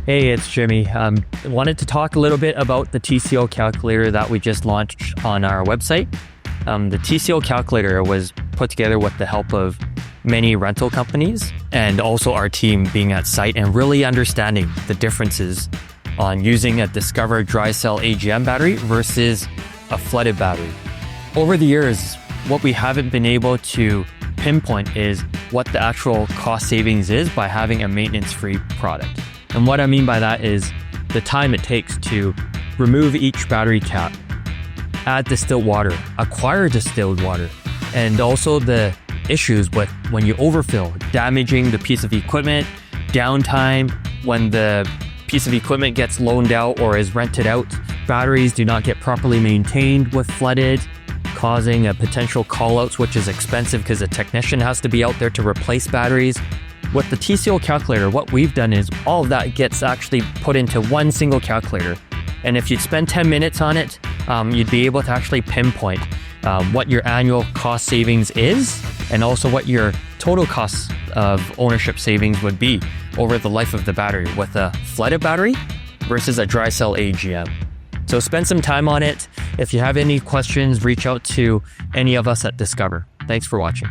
Hey, it's Jimmy. Wanted to talk a little bit about the TCO calculator that we just launched on our website. The TCO calculator was put together with the help of many rental companies and also our team being at site and really understanding the differences on using a Discover dry cell AGM battery versus a flooded battery. Over the years, what we haven't been able to pinpoint is what the actual cost savings is by having a maintenance-free product. And what I mean by that is the time it takes to remove each battery cap, add distilled water, acquire distilled water, and also the issues with when you overfill, damaging the piece of equipment, downtime, when the piece of equipment gets loaned out or is rented out, batteries do not get properly maintained with flooded, causing a potential callouts, which is expensive because a technician has to be out there to replace batteries. With the TCO calculator, what we've done is all of that gets actually put into one single calculator. And if you spend 10 minutes on it, you'd be able to actually pinpoint what your annual cost savings is and also what your total cost of ownership savings would be over the life of the battery with a flooded battery versus a dry cell AGM. So spend some time on it. If you have any questions, reach out to any of us at Discover. Thanks for watching.